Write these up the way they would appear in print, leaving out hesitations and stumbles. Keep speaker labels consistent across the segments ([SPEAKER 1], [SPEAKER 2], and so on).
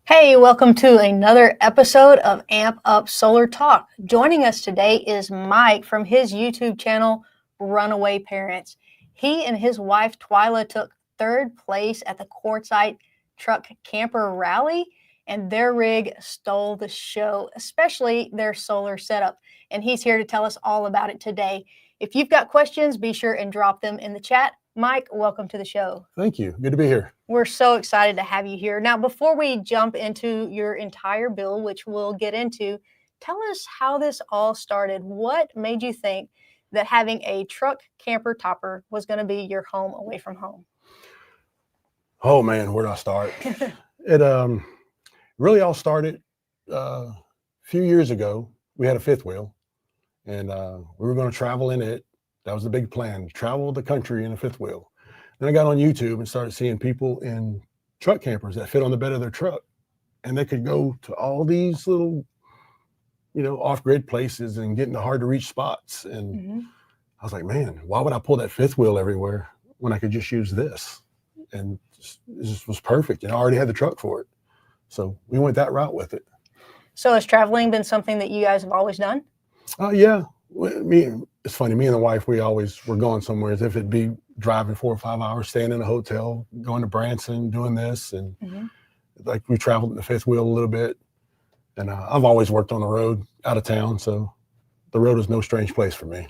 [SPEAKER 1] Hey, welcome to another episode of Amp Up Solar Talk. Joining us today is Mike from his YouTube channel, Runaway Parents. He and his wife, Twyla, took third place at the Quartzite Truck Camper Rally, and their rig stole the show, especially their solar setup. And he's here to tell us all about it today. If you've got questions, be sure and drop them in the chat. Mike, welcome to the show.
[SPEAKER 2] Thank you. Good to be here.
[SPEAKER 1] We're so excited to have you here. Now, before we jump into your entire build, which we'll get into, tell us how this all started. What made you think that having a truck camper topper was going to be your home away from home?
[SPEAKER 2] Oh man, where do I start? It really all started a few years ago. We had a fifth wheel, and we were going to travel in it. That was the big plan, travel the country in a fifth wheel. Then I got on YouTube and started seeing people in truck campers that fit on the bed of their truck. And they could go to all these little, off-grid places and get into hard to reach spots. And I was like, man, why would I pull that fifth wheel everywhere when I could just use this? And it just was perfect. And I already had the truck for it. So we went that route with it.
[SPEAKER 1] So has traveling been something that you guys have always done?
[SPEAKER 2] Yeah. It's funny, me and the wife, we always were going somewhere, as if it'd be driving 4 or 5 hours, staying in a hotel, going to Branson, doing this. And like we traveled in the fifth wheel a little bit. And I've always worked on the road out of town. So the road is no strange place for me.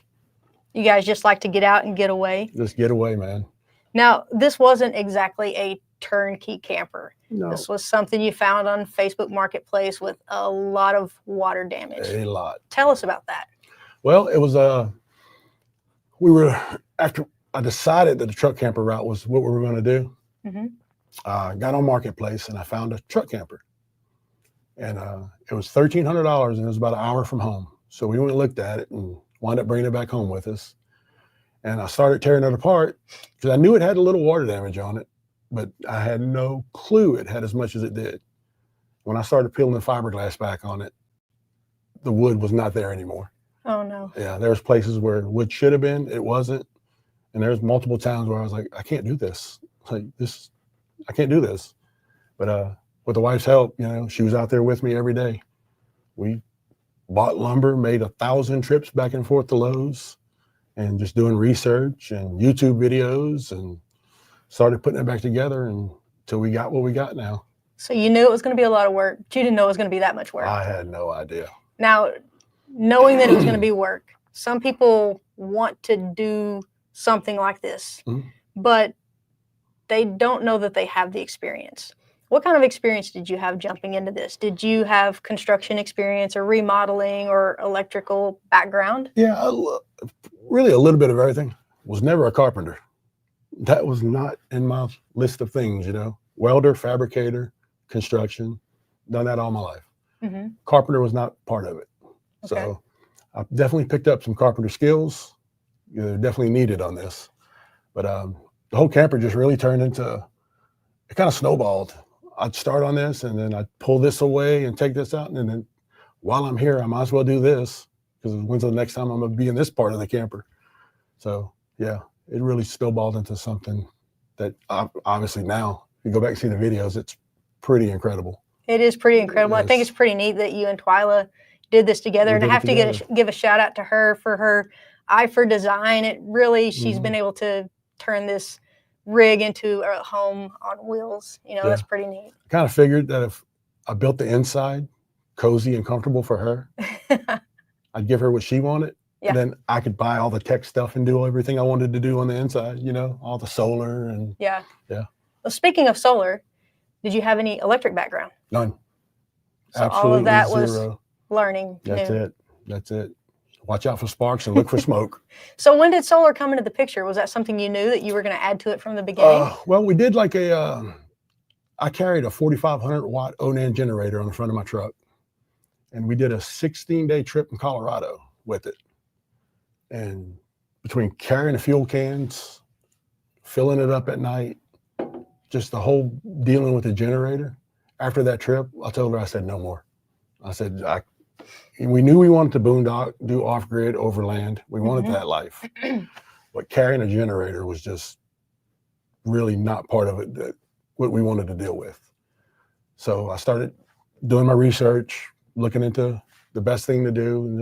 [SPEAKER 1] You guys just like to get out and get away?
[SPEAKER 2] Just get away, man.
[SPEAKER 1] Now, this wasn't exactly a turnkey camper.
[SPEAKER 2] No.
[SPEAKER 1] This was something you found on Facebook Marketplace with a lot of water damage.
[SPEAKER 2] A lot.
[SPEAKER 1] Tell us about that.
[SPEAKER 2] Well, it was, after I decided that the truck camper route was what we were going to do, got on Marketplace and I found a truck camper. And it was $1,300 and it was about an hour from home. So we went and looked at it and wound up bringing it back home with us. And I started tearing it apart because I knew it had a little water damage on it, but I had no clue it had as much as it did. When I started peeling the fiberglass back on it, the wood was not there anymore.
[SPEAKER 1] Oh no.
[SPEAKER 2] Yeah, there's places where wood should have been, it wasn't. And there's multiple times where I was like, I can't do this. I can't do this. But with the wife's help, she was out there with me every day. We bought lumber, made 1,000 trips back and forth to Lowe's, and just doing research and YouTube videos and started putting it back together until we got what we got now.
[SPEAKER 1] So you knew it was going to be a lot of work, but you didn't know it was going to be that much work.
[SPEAKER 2] I had no idea.
[SPEAKER 1] Now, knowing that it was going to be work, some people want to do something like this, but they don't know that they have the experience. What kind of experience did you have jumping into this? Did you have construction experience or remodeling or electrical background?
[SPEAKER 2] Yeah, really a little bit of everything. Was never a carpenter. That was not in my list of things, Welder, fabricator, construction, done that all my life. Carpenter was not part of it.
[SPEAKER 1] Okay.
[SPEAKER 2] So I definitely picked up some carpenter skills. They're definitely needed on this. But the whole camper just really turned into, it kind of snowballed. I'd start on this and then I'd pull this away and take this out. And then while I'm here, I might as well do this because when's the next time I'm going to be in this part of the camper? So yeah, it really snowballed into something that obviously now, if you go back and see the videos, it's pretty incredible.
[SPEAKER 1] It is pretty incredible. I think it's pretty neat that you and Twyla did this together. And I have to give a shout out to her for her eye for design. It really, she's been able to turn this rig into a home on wheels. That's pretty neat.
[SPEAKER 2] I kind of figured that if I built the inside cozy and comfortable for her, I'd give her what she wanted. Yeah. Then I could buy all the tech stuff and do everything I wanted to do on the inside, all the solar and
[SPEAKER 1] yeah. Well, speaking of solar, did you have any electric background?
[SPEAKER 2] None.
[SPEAKER 1] So
[SPEAKER 2] absolutely
[SPEAKER 1] all of that
[SPEAKER 2] zero.
[SPEAKER 1] Was learning.
[SPEAKER 2] That's it. Watch out for sparks and look for smoke.
[SPEAKER 1] So when did solar come into the picture? Was that something you knew that you were going to add to it from the beginning?
[SPEAKER 2] Well, we did like I carried a 4,500 watt Onan generator on the front of my truck. And we did a 16-day trip in Colorado with it. And between carrying the fuel cans, filling it up at night, just the whole dealing with the generator. After that trip, I told her, I said, no more. I said, we knew we wanted to boondock, do off-grid, overland. We wanted that life. But carrying a generator was just really not part of it, what we wanted to deal with. So I started doing my research, looking into the best thing to do. And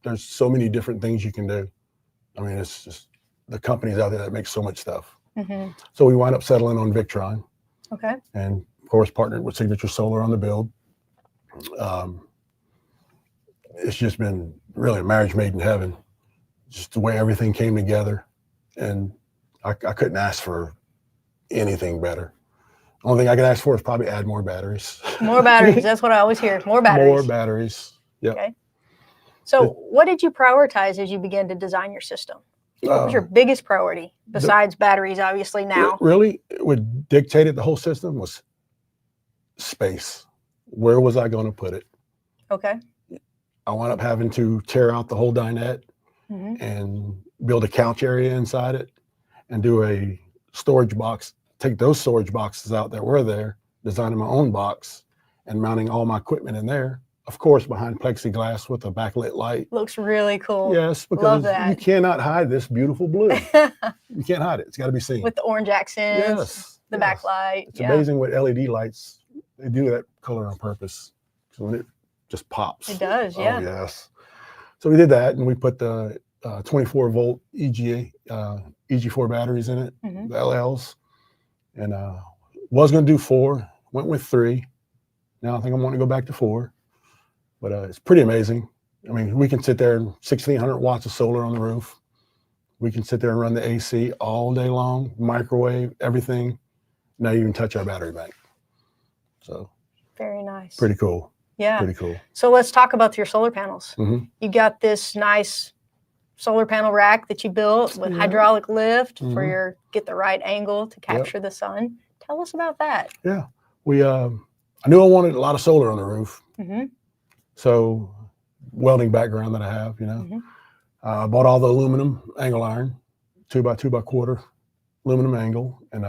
[SPEAKER 2] there's so many different things you can do. I mean, it's just the companies out there that make so much stuff.
[SPEAKER 1] Mm-hmm.
[SPEAKER 2] So we wind up settling on Victron.
[SPEAKER 1] Okay.
[SPEAKER 2] And of course, partnered with Signature Solar on the build. It's just been really a marriage made in heaven. Just the way everything came together. And I couldn't ask for anything better. Only thing I could ask for is probably add more batteries.
[SPEAKER 1] More batteries. That's what I always hear. More batteries.
[SPEAKER 2] More batteries. Yep.
[SPEAKER 1] Okay. So what did you prioritize as you began to design your system? What was your biggest priority besides batteries, obviously, now?
[SPEAKER 2] Really, what dictated the whole system was space. Where was I going to put it?
[SPEAKER 1] Okay.
[SPEAKER 2] I wound up having to tear out the whole dinette and build a couch area inside it and do a storage box, take those storage boxes out that were there, designing my own box and mounting all my equipment in there. Of course, behind plexiglass with a backlit light.
[SPEAKER 1] Looks really cool.
[SPEAKER 2] Yes, because you cannot hide this beautiful blue. You can't hide it. It's got to be seen.
[SPEAKER 1] With the orange accents,
[SPEAKER 2] yes,
[SPEAKER 1] the backlight.
[SPEAKER 2] It's amazing what LED lights, they do that color on purpose. So when it just pops.
[SPEAKER 1] It does, yeah.
[SPEAKER 2] Oh, yes. So we did that, and we put the 24-volt EG4 batteries in it, the LLs. And was going to do 4, went with 3. Now I think I'm wanting to go back to 4. But it's pretty amazing. I mean, we can sit there and 1,600 watts of solar on the roof. We can sit there and run the AC all day long, microwave, everything. Not even touch our battery bank. So
[SPEAKER 1] very nice.
[SPEAKER 2] Pretty cool.
[SPEAKER 1] Yeah.
[SPEAKER 2] Pretty cool.
[SPEAKER 1] So let's talk about your solar panels. You got this nice solar panel rack that you built with hydraulic lift for your get the right angle to capture the sun. Tell us about that.
[SPEAKER 2] Yeah. We I knew I wanted a lot of solar on the roof. So welding background that I have, you know, bought all the aluminum angle iron, 2x2x1/4 aluminum angle, and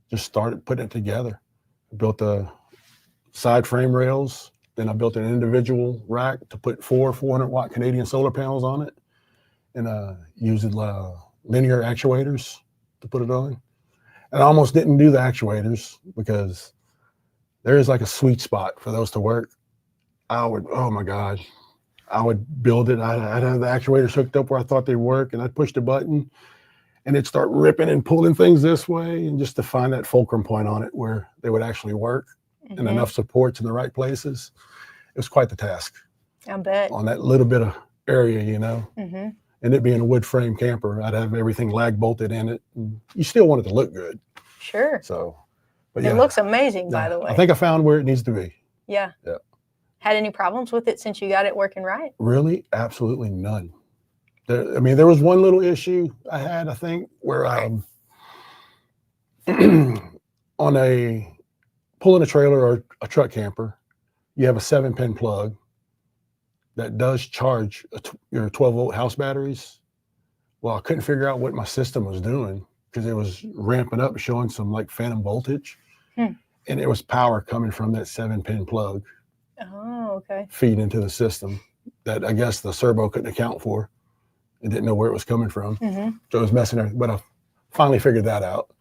[SPEAKER 2] just started putting it together. Built the side frame rails. Then I built an individual rack to put 4 400-watt Canadian solar panels on it, and used linear actuators to put it on. And I almost didn't do the actuators because there is like a sweet spot for those to work. Oh my God, I would build it. I'd have the actuators hooked up where I thought they'd work, and I'd push the button and it'd start ripping and pulling things this way. And just to find that fulcrum point on it where they would actually work and enough supports in the right places, it was quite the task.
[SPEAKER 1] I bet.
[SPEAKER 2] On that little bit of area, you know, and it being a wood frame camper, I'd have everything lag bolted in it. And you still want it to look good.
[SPEAKER 1] Sure.
[SPEAKER 2] So, but yeah.
[SPEAKER 1] It looks amazing, by the way.
[SPEAKER 2] I think I found where it needs to be.
[SPEAKER 1] Yeah.
[SPEAKER 2] Yeah.
[SPEAKER 1] Had any problems with it since you got it working right?
[SPEAKER 2] Really? Absolutely none. There was one little issue I had, I think, where on pulling a trailer or a truck camper, you have a 7-pin plug that does charge your 12-volt house batteries. Well, I couldn't figure out what my system was doing because it was ramping up, showing some like phantom voltage, and it was power coming from that 7-pin plug.
[SPEAKER 1] Oh, okay.
[SPEAKER 2] Feed into the system that I guess the servo couldn't account for. It didn't know where it was coming from. So it was messing everything. But I finally figured that out.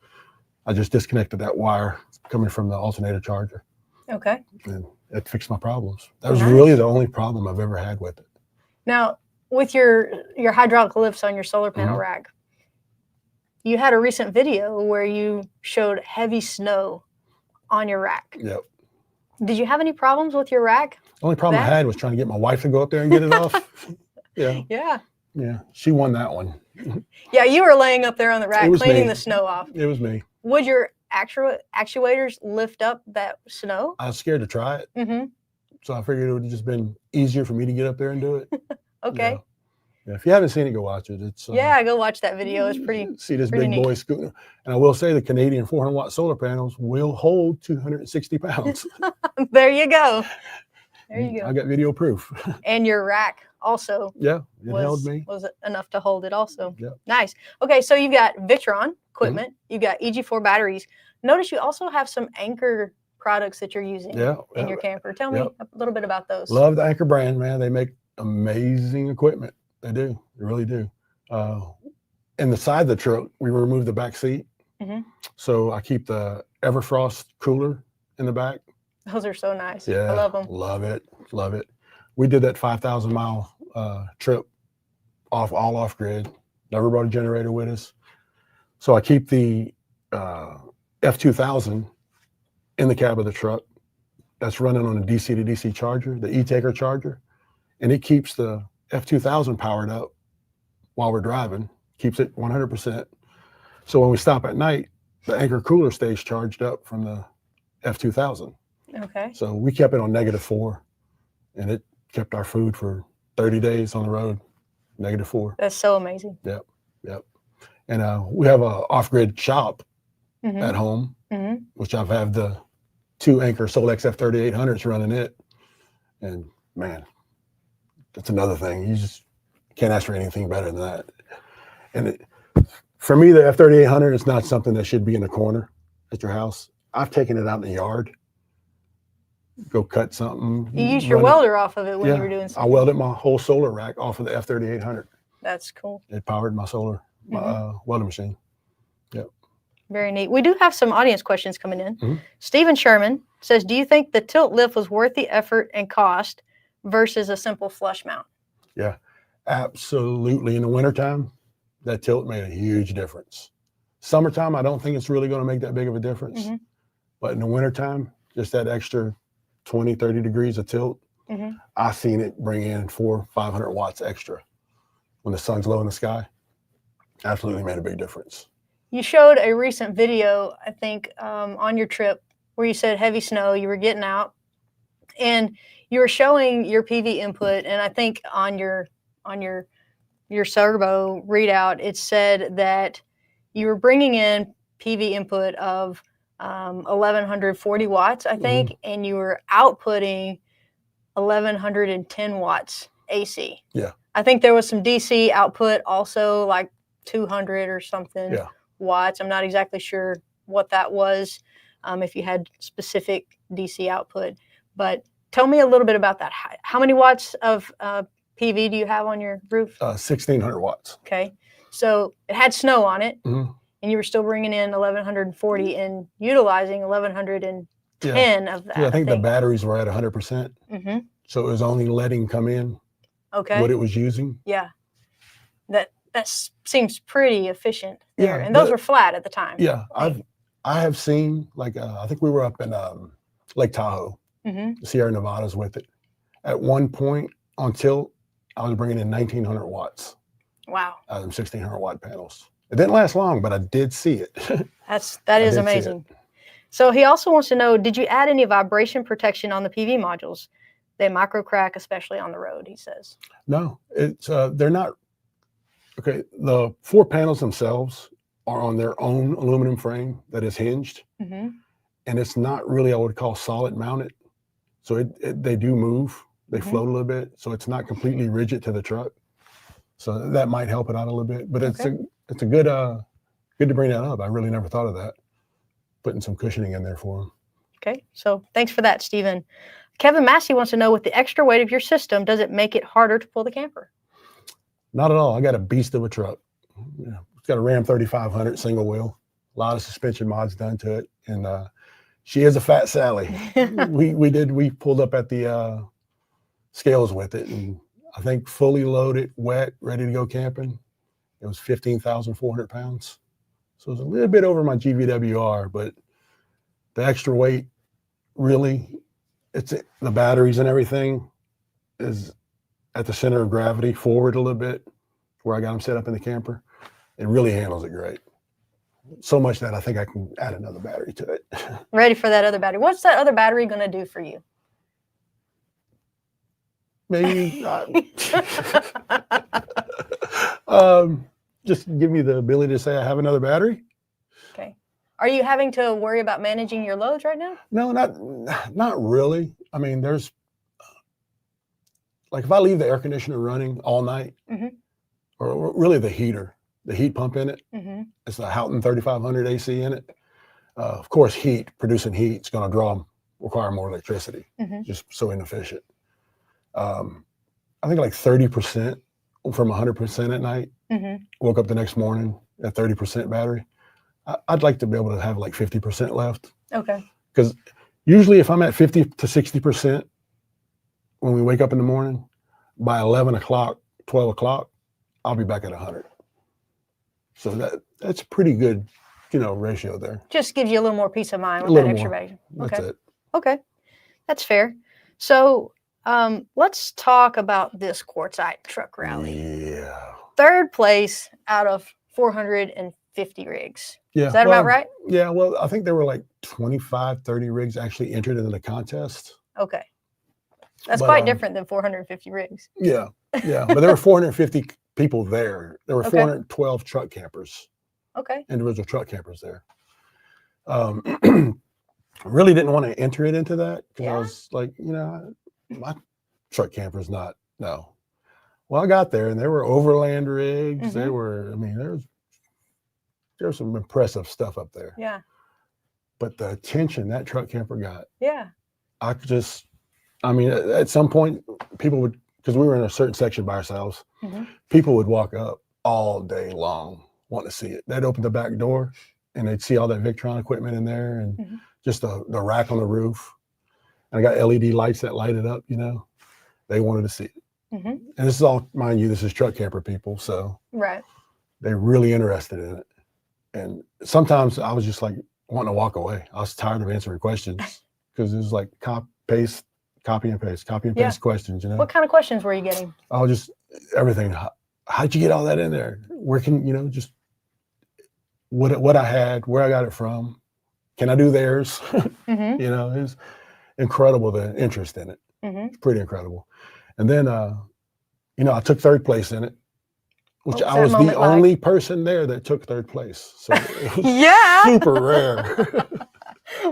[SPEAKER 2] I just disconnected that wire coming from the alternator charger.
[SPEAKER 1] Okay.
[SPEAKER 2] And it fixed my problems. That was really the only problem I've ever had with it.
[SPEAKER 1] Now, with your hydraulic lifts on your solar panel rack, you had a recent video where you showed heavy snow on your rack.
[SPEAKER 2] Yep.
[SPEAKER 1] Did you have any problems with your rack?
[SPEAKER 2] The only problem I had was trying to get my wife to go up there and get it off. Yeah.
[SPEAKER 1] Yeah.
[SPEAKER 2] Yeah. She won that one.
[SPEAKER 1] Yeah, you were laying up there on the rack cleaning the snow off.
[SPEAKER 2] It was me.
[SPEAKER 1] Would your actuators lift up that snow?
[SPEAKER 2] I was scared to try it. So I figured it would have just been easier for me to get up there and do it.
[SPEAKER 1] Okay.
[SPEAKER 2] Yeah, if you haven't seen it, go watch it. It's
[SPEAKER 1] yeah, go watch that video. It's pretty.
[SPEAKER 2] See this
[SPEAKER 1] pretty
[SPEAKER 2] big boy scooting, and I will say the Canadian 400-watt solar panels will hold 260 pounds.
[SPEAKER 1] There you go. There you go.
[SPEAKER 2] I got video proof.
[SPEAKER 1] And your rack also.
[SPEAKER 2] Yeah, it held me.
[SPEAKER 1] Was enough to hold it also.
[SPEAKER 2] Yeah.
[SPEAKER 1] Nice. Okay, so you've got Victron equipment. You've got EG4 batteries. Notice you also have some Anker products that you're using in your camper. Tell me a little bit about those.
[SPEAKER 2] Love the Anker brand, man. They make amazing equipment. They do. They really do. In the side of the truck, we remove the back seat. So I keep the Everfrost cooler in the back.
[SPEAKER 1] Those are so nice.
[SPEAKER 2] Yeah,
[SPEAKER 1] I love them.
[SPEAKER 2] love it, love it. We did that 5,000 mile trip all off grid. Never brought a generator with us. So I keep the F2000 in the cab of the truck. That's running on a DC to DC charger, the e-taker charger, and it keeps the F2000 powered up while we're driving, keeps it 100%. So when we stop at night, the Anker cooler stays charged up from the F2000.
[SPEAKER 1] Okay.
[SPEAKER 2] So we kept it on -4, and it kept our food for 30 days on the road, -4.
[SPEAKER 1] That's so amazing.
[SPEAKER 2] Yep. And we have a off-grid shop
[SPEAKER 1] Mm-hmm.
[SPEAKER 2] at home,
[SPEAKER 1] Mm-hmm.
[SPEAKER 2] which I've had the 2 Anker Solex F3800s running it. And man, that's another thing. You just can't ask for anything better than that. And for me, the F3800 is not something that should be in a corner at your house. I've taken it out in the yard, go cut something.
[SPEAKER 1] You used your welder off of it when you were doing something.
[SPEAKER 2] I welded my whole solar rack off of the F3800.
[SPEAKER 1] That's cool.
[SPEAKER 2] It powered my solar welding machine. Yep.
[SPEAKER 1] Very neat. We do have some audience questions coming in.
[SPEAKER 2] Mm-hmm.
[SPEAKER 1] Stephen Sherman says, do you think the tilt lift was worth the effort and cost versus a simple flush mount?
[SPEAKER 2] Yeah, absolutely. In the wintertime, that tilt made a huge difference. Summertime, I don't think it's really going to make that big of a difference.
[SPEAKER 1] Mm-hmm.
[SPEAKER 2] But in the wintertime, just that extra 20, 30 degrees of tilt, I've seen it bring in 400-500 watts extra when the sun's low in the sky. Absolutely made a big difference.
[SPEAKER 1] You showed a recent video, I think, on your trip where you said heavy snow, you were getting out, and you were showing your PV input, and I think on your servo readout, it said that you were bringing in PV input of 1,140 watts, I think, and you were outputting 1,110 watts AC.
[SPEAKER 2] Yeah.
[SPEAKER 1] I think there was some DC output also, like 200 or something watts. I'm not exactly sure what that was, if you had specific DC output. But tell me a little bit about that. How many watts of PV do you have on your roof?
[SPEAKER 2] 1,600 watts.
[SPEAKER 1] Okay. So it had snow on it, and you were still bringing in 1,140 and utilizing 1,110 of that.
[SPEAKER 2] Yeah, I think the batteries were at 100%. So it was only letting come in what it was using.
[SPEAKER 1] Yeah. That seems pretty efficient there. And those were flat at the time.
[SPEAKER 2] Yeah. I have seen, like, I think we were up in Lake Tahoe, Sierra Nevadas with it. At one point on tilt, I was bringing in 1,900 watts.
[SPEAKER 1] Wow.
[SPEAKER 2] Out of them 1,600 watt panels. It didn't last long, but I did see it.
[SPEAKER 1] That is amazing. So he also wants to know, did you add any vibration protection on the PV modules? They micro crack, especially on the road, he says. No,
[SPEAKER 2] it's they're not. Okay, the 4 panels themselves are on their own aluminum frame that is hinged, and it's not really, I would call, solid mounted. So they do move, they float a little bit, so it's not completely rigid to the truck. So that might help it out a little bit, but it's a good to bring that up. I really never thought of that, putting some cushioning in there for them. Okay, so thanks for that, Stephen. Kevin Massey wants to know, with the extra weight of your system, does it make it harder to pull the camper? Not at all. I got a beast of a truck. It's got a Ram 3500 single wheel, a lot of suspension mods done to it, and she is a fat Sally. we pulled up at the scales with it, and I think fully loaded, wet, ready to go camping, it was 15,400 pounds. So it was a little bit over my GVWR, but the extra weight, really, the batteries and everything is at the center of gravity forward a little bit, where I got them set up in the camper. It really handles it great. So much that I think I can add another battery to it. Ready for that other battery. What's that other battery going to do for you? Maybe just give me the ability to say I have another battery. Okay. Are you having to worry about managing your loads right now? No, not really. I mean, there's like, if I leave the air conditioner running all night, or really the heat pump in it, it's the Houghton 3500 AC in it. Of course, producing heat is going to require more electricity, just so inefficient. I think like 30% from 100% at night, woke up the next morning at 30% battery. I'd like to be able to have like 50% left. Okay. Because Usually if I'm at 50 to 60% when we wake up in the morning, by 11 o'clock, 12 o'clock, I'll be back at 100. So that's pretty good, ratio there.
[SPEAKER 1] Just gives you a little more peace of mind
[SPEAKER 2] A
[SPEAKER 1] with that
[SPEAKER 2] little
[SPEAKER 1] extra
[SPEAKER 2] more.
[SPEAKER 1] value.
[SPEAKER 2] That's it.
[SPEAKER 1] Okay. That's fair. So let's talk about this Quartzite truck rally.
[SPEAKER 2] Yeah.
[SPEAKER 1] Third place out of 450 rigs.
[SPEAKER 2] Yeah.
[SPEAKER 1] Is that about right?
[SPEAKER 2] Yeah. Well, I think there were like 25, 30 rigs actually entered into the contest.
[SPEAKER 1] Okay. That's
[SPEAKER 2] But,
[SPEAKER 1] quite different than 450 rigs.
[SPEAKER 2] Yeah. Yeah. But there were 450 people there. There were
[SPEAKER 1] Okay.
[SPEAKER 2] 412 truck campers.
[SPEAKER 1] Okay.
[SPEAKER 2] Individual truck campers there. Really didn't want to enter it into that because I was like, my truck camper's not, no. Well, I got there and there were overland rigs.
[SPEAKER 1] Mm-hmm.
[SPEAKER 2] There was some impressive stuff up there.
[SPEAKER 1] Yeah.
[SPEAKER 2] But the attention that truck camper got,
[SPEAKER 1] Yeah.
[SPEAKER 2] at some point people would, because we were in a certain section by ourselves,
[SPEAKER 1] Mm-hmm.
[SPEAKER 2] people would walk up all day long wanting to see it. They'd open the back door and they'd see all that Victron equipment in there and
[SPEAKER 1] Mm-hmm.
[SPEAKER 2] just the rack on the roof. And I got LED lights that light it up, They wanted to see it.
[SPEAKER 1] Mm-hmm.
[SPEAKER 2] And this is all, mind you, this is truck camper people. So
[SPEAKER 1] Right.
[SPEAKER 2] they're really interested in it. And sometimes I was just like wanting to walk away. I was tired of answering questions because it was like copy and paste questions,
[SPEAKER 1] What kind of questions were you getting?
[SPEAKER 2] Oh, just everything. How'd you get all that in there? Where can, just what I had, where I got it from. Can I do theirs?
[SPEAKER 1] Mm-hmm.
[SPEAKER 2] It's incredible, the interest in it.
[SPEAKER 1] Mm-hmm.
[SPEAKER 2] It's pretty incredible. And then, I took third place in it, which I was the only person there that took third place. So it was super rare.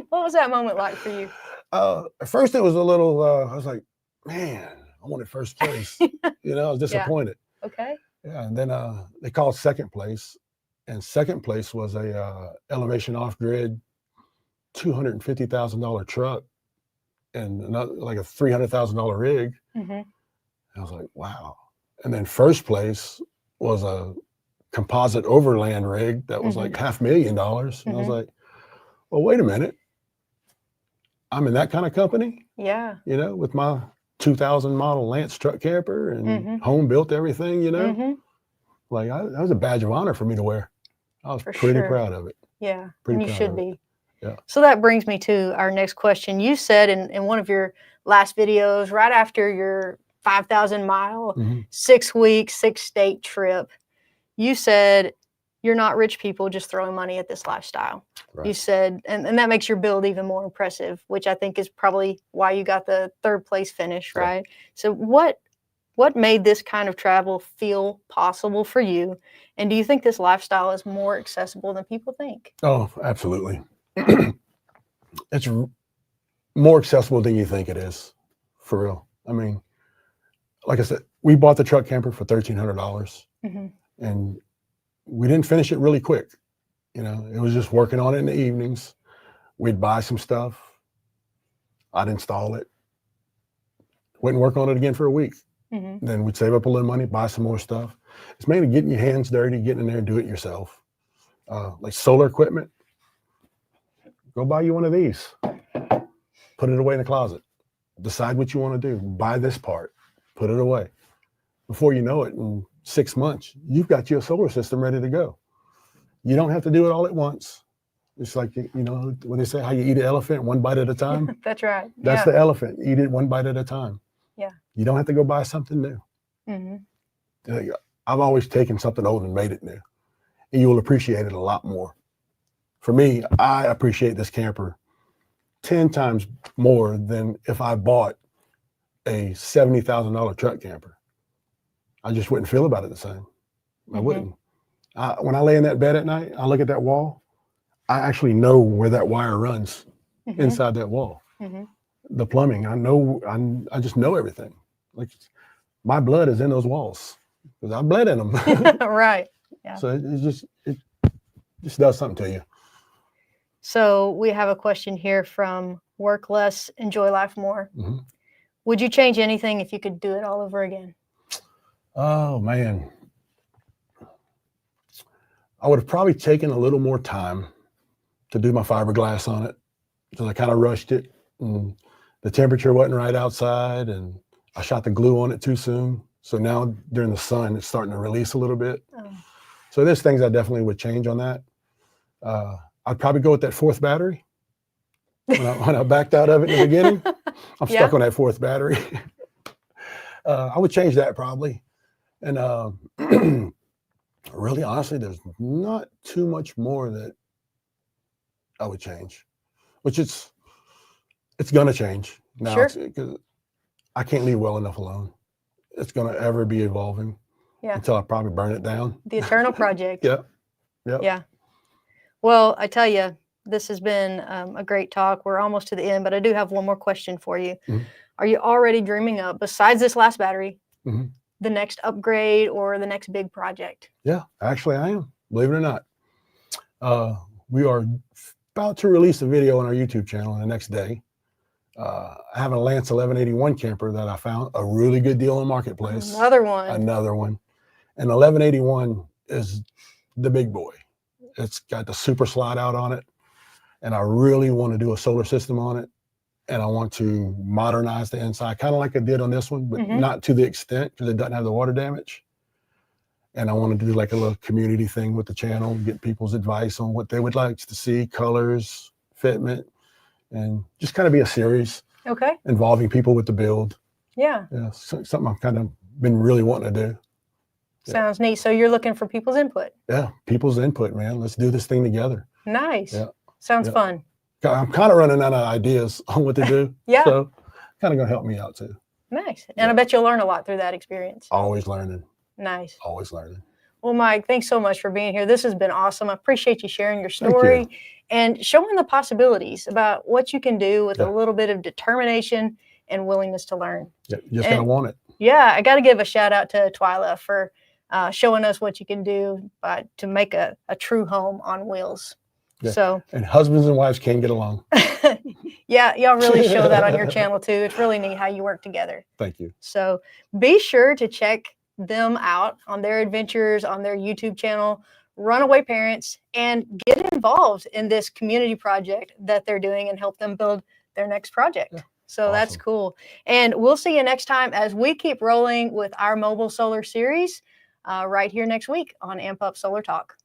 [SPEAKER 1] What was that moment like for you?
[SPEAKER 2] At first it was a little, I was like, man, I wanted first place. I was disappointed.
[SPEAKER 1] Okay.
[SPEAKER 2] Yeah. And then they called second place. And second place was a elevation off-grid $250,000 truck and like a $300,000 rig.
[SPEAKER 1] Mm-hmm.
[SPEAKER 2] I was like, wow. And then first place was a composite overland rig that was like $500,000. And I was like, well, wait a minute. I'm in that kind of company.
[SPEAKER 1] Yeah.
[SPEAKER 2] With my 2000 model Lance truck camper and home built everything, like that was a badge of honor for me to wear. I was pretty proud of it.
[SPEAKER 1] Yeah. And you should be.
[SPEAKER 2] Yeah.
[SPEAKER 1] So that brings me to our next question. You said in one of your last videos, right after your 5,000 mile, 6 week, 6-state trip, you said you're not rich people just throwing money at this lifestyle. Right. You said, and that makes your build even more impressive, which I think is probably why you got the third place finish, right? So what made this kind of travel feel possible for you? And do you think this lifestyle is more accessible than people think?
[SPEAKER 2] Oh, absolutely. It's more accessible than you think it is, for real. I mean, like I said, we bought the truck camper for $1,300 and we didn't finish it really quick. It was just working on it in the evenings. We'd buy some stuff. I'd install it. Wouldn't work on it again for a week. Then we'd save up a little money, buy some more stuff. It's mainly getting your hands dirty, getting in there and do it yourself. Like solar equipment, go buy you one of these. Put it away in the closet. Decide what you want to do. Buy this part. Put it away. Before you know it, in 6 months, you've got your solar system ready to go. You don't have to do it all at once. It's like, when they say how you eat an elephant one bite at a time.
[SPEAKER 1] That's right.
[SPEAKER 2] That's the elephant. Eat it one bite at a time.
[SPEAKER 1] Yeah.
[SPEAKER 2] You don't have to go buy something new. I've always taken something old and made it new. And you will appreciate it a lot more. For me, I appreciate this camper 10 times more than if I bought a $70,000 truck camper. I just wouldn't feel about it the same. I wouldn't. When I lay in that bed at night, I look at that wall. I actually know where that wire runs inside that wall. The plumbing, I know. I just know everything. Like my blood is in those walls because I bled in them.
[SPEAKER 1] Right. Yeah.
[SPEAKER 2] So it just does something to you.
[SPEAKER 1] So we have a question here from Work Less, Enjoy Life More. Would you change anything if you could do it all over again?
[SPEAKER 2] Oh, man. I would have probably taken a little more time to do my fiberglass on it because I kind of rushed it. and the temperature wasn't right outside, and I shot the glue on it too soon. So now during the sun, it's starting to release a little bit.
[SPEAKER 1] Oh.
[SPEAKER 2] So there's things I definitely would change on that. I'd probably go with that fourth battery. When I backed out of it in the beginning, I'm
[SPEAKER 1] Yeah.
[SPEAKER 2] stuck on that fourth battery. I would change that probably. And really, honestly, there's not too much more that I would change, which it's going to change now.
[SPEAKER 1] Sure.
[SPEAKER 2] Because I can't leave well enough alone. It's going to ever be evolving until I probably burn it down.
[SPEAKER 1] The eternal project.
[SPEAKER 2] Yeah. Yep.
[SPEAKER 1] Yeah. Well, I tell you, this has been a great talk. We're almost to the end, but I do have one more question for you.
[SPEAKER 2] Mhm.
[SPEAKER 1] Are you already dreaming of, besides this last battery,
[SPEAKER 2] Mhm.
[SPEAKER 1] the next upgrade or the next big project?
[SPEAKER 2] Yeah, actually I am, believe it or not. We are about to release a video on our YouTube channel the next day. I have a Lance 1181 camper that I found a really good deal in Marketplace.
[SPEAKER 1] Another one.
[SPEAKER 2] Another one. And 1181 is the big boy. It's got the super slide out on it. And I really want to do a solar system on it. And I want to modernize the inside, kind of like I did on this one, but
[SPEAKER 1] Mhm.
[SPEAKER 2] not to the extent because it doesn't have the water damage. And I want to do like a little community thing with the channel, get people's advice on what they would like to see, colors, fitment, and just kind of be a series
[SPEAKER 1] Okay.
[SPEAKER 2] involving people with the build.
[SPEAKER 1] Yeah.
[SPEAKER 2] Yeah, something I've kind of been really wanting to do. Yeah.
[SPEAKER 1] Sounds neat. So you're looking for people's input.
[SPEAKER 2] Yeah, people's input, man. Let's do this thing together.
[SPEAKER 1] Nice.
[SPEAKER 2] Yeah.
[SPEAKER 1] Sounds
[SPEAKER 2] Yeah.
[SPEAKER 1] fun.
[SPEAKER 2] I'm kind of running out of ideas on what to do.
[SPEAKER 1] Yeah.
[SPEAKER 2] So kind of going to help me out too.
[SPEAKER 1] Nice. And I bet you'll learn a lot through that experience.
[SPEAKER 2] Always learning.
[SPEAKER 1] Nice.
[SPEAKER 2] Always learning.
[SPEAKER 1] Well, Mike, thanks so much for being here. This has been awesome. I appreciate you sharing your
[SPEAKER 2] Thank
[SPEAKER 1] story and showing the possibilities about what you can do with
[SPEAKER 2] Yeah.
[SPEAKER 1] a little bit of determination and willingness to learn.
[SPEAKER 2] Yeah, you just got to
[SPEAKER 1] And-
[SPEAKER 2] want it.
[SPEAKER 1] Yeah, I got to give a shout out to Twyla for showing us what you can do to make a true home on wheels.
[SPEAKER 2] Yeah.
[SPEAKER 1] So,
[SPEAKER 2] And husbands and wives can get along.
[SPEAKER 1] yeah, y'all really show that on your channel too. It's really neat how you work together.
[SPEAKER 2] Thank you.
[SPEAKER 1] So be sure to check them out on their adventures on their YouTube channel, Runaway Parents, and get involved in this community project that they're doing and help them build their next project.
[SPEAKER 2] Yeah.
[SPEAKER 1] So that's
[SPEAKER 2] Awesome.
[SPEAKER 1] cool. And we'll see you next time as we keep rolling with our mobile solar series right here next week on Amp Up Solar Talk.